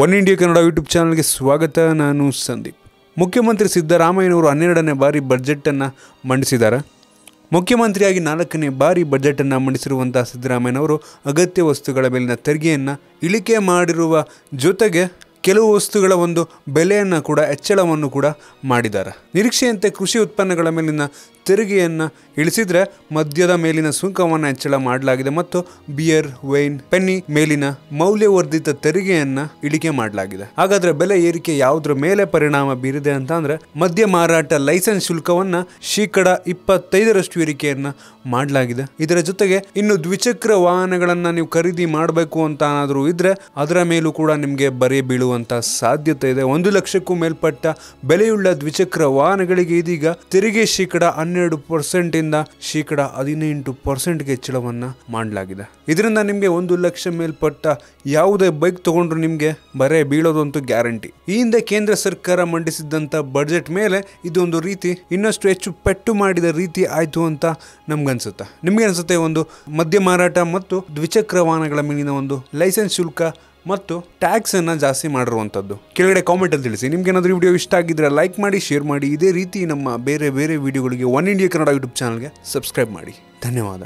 One India Kannada YouTube ಚಾನಲ್ಗೆ ಸ್ವಾಗತ. ನಾನು ಸಂದೀಪ್. ಮುಖ್ಯಮಂತ್ರಿ ಸಿದ್ದರಾಮಯ್ಯನವರು 12ನೇ ಬಾರಿ ಬಜೆಟನ್ನು ಮಂಡಿಸಿದ್ದಾರೆ. ಮುಖ್ಯಮಂತ್ರಿಯಾಗಿ 4ನೇ ಬಾರಿ ಬಜೆಟನ್ನು ಮಂಡಿಸಿರುವಂಥ ಸಿದ್ದರಾಮಯ್ಯನವರು ಅಗತ್ಯ ವಸ್ತುಗಳ ಮೇಲಿನ ತೆರಿಗೆಯನ್ನು ಇಳಿಕೆ ಮಾಡಿರುವ ಜೊತೆಗೆ ಕೆಲವು ವಸ್ತುಗಳ ಒಂದು ಬೆಲೆಯನ್ನು ಕೂಡ ಹೆಚ್ಚಳವನ್ನು ಕೂಡ ಮಾಡಿದ್ದಾರೆ. ನಿರೀಕ್ಷೆಯಂತೆ ಕೃಷಿ ಉತ್ಪನ್ನಗಳ ಮೇಲಿನ ತೆರಿಗೆಯನ್ನು ಇಳಿಸಿದರೆ ಮದ್ಯದ ಮೇಲಿನ ಸುಂಕವನ್ನು ಹೆಚ್ಚಳ ಮಾಡಲಾಗಿದೆ ಮತ್ತು ಬಿಯರ್, ವೈನ್, ಪೆನ್ನಿ ಮೇಲಿನ ಮೌಲ್ಯವರ್ಧಿತ ತೆರಿಗೆಯನ್ನು ಇಳಿಕೆ ಮಾಡಲಾಗಿದೆ. ಹಾಗಾದರೆ ಬೆಲೆ ಏರಿಕೆ ಯಾವುದರ ಮೇಲೆ ಪರಿಣಾಮ ಬೀರಿದೆ ಅಂತ ಅಂದರೆ ಮದ್ಯ ಮಾರಾಟ ಲೈಸೆನ್ಸ್ ಶುಲ್ಕವನ್ನು ಶೇಕಡ 25% ಏರಿಕೆಯನ್ನು ಮಾಡಲಾಗಿದೆ. ಇದರ ಜೊತೆಗೆ ಇನ್ನು ದ್ವಿಚಕ್ರ ವಾಹನಗಳನ್ನು ನೀವು ಖರೀದಿ ಮಾಡಬೇಕು ಅಂತ ಏನಾದರೂ ಇದ್ರೆ ಅದರ ಮೇಲೂ ಕೂಡ ನಿಮಗೆ ಬರೆ ಬೀಳುವಂತ ಸಾಧ್ಯತೆ ಇದೆ. 1 ಲಕ್ಷಕ್ಕೂ ಮೇಲ್ಪಟ್ಟ ಬೆಲೆಯುಳ್ಳ ದ್ವಿಚಕ್ರ ವಾಹನಗಳಿಗೆ ಇದೀಗ ತೆರಿಗೆ ಶೇಕಡ 12% ಇಂದ ಶೇಕಡ 18%ಗೆ ಹೆಚ್ಚಳವನ್ನ ಮಾಡಲಾಗಿದೆ. ಇದರಿಂದ ನಿಮಗೆ 1 ಲಕ್ಷ ಮೇಲ್ಪಟ್ಟ ಯಾವುದೇ ಬೈಕ್ ತಗೊಂಡ್ರು ನಿಮಗೆ ಬರೆ ಬೀಳೋದಂತೂ ಗ್ಯಾರಂಟಿ. ಈ ಹಿಂದೆ ಕೇಂದ್ರ ಸರ್ಕಾರ ಮಂಡಿಸಿದ್ದಂತ ಬಜೆಟ್ ಮೇಲೆ ಇದೊಂದು ರೀತಿ ಇನ್ನಷ್ಟು ಹೆಚ್ಚು ಪೆಟ್ಟು ಮಾಡಿದ ರೀತಿ ಆಯ್ತು ಅಂತ ನಮ್ಗನ್ಸುತ್ತೆ. ನಿಮ್ಗೆ ಅನ್ಸುತ್ತೆ ಒಂದು ಮದ್ಯ ಮಾರಾಟ ಮತ್ತು ದ್ವಿಚಕ್ರ ವಾಹನಗಳ ಮೇಲಿನ ಒಂದು ಲೈಸೆನ್ಸ್ ಶುಲ್ಕ ಮತ್ತು ಟ್ಯಾಕ್ಸ್ ಅನ್ನ ಜಾಸ್ತಿ ಮಾಡಿರುವಂಥದ್ದು? ಕೆಳಗಡೆ ಕಾಮೆಂಟ್ ಅಲ್ಲಿ ತಿಳಿಸಿ. ನಿಮ್ಗೆ ಏನಾದರೂ ವಿಡಿಯೋ ಇಷ್ಟ ಆಗಿದ್ರೆ ಲೈಕ್ ಮಾಡಿ, ಶೇರ್ ಮಾಡಿ. ಇದೇ ರೀತಿ ನಮ್ಮ ಬೇರೆ ವಿಡಿಯೋಗಳಿಗೆ ಒನ್ ಇಂಡಿಯಾ ಕನ್ನಡ ಯೂಟ್ಯೂಬ್ ಚಾನಲ್ಗೆ ಸಬ್ಸ್ಕ್ರೈಬ್ ಮಾಡಿ. ಧನ್ಯವಾದ.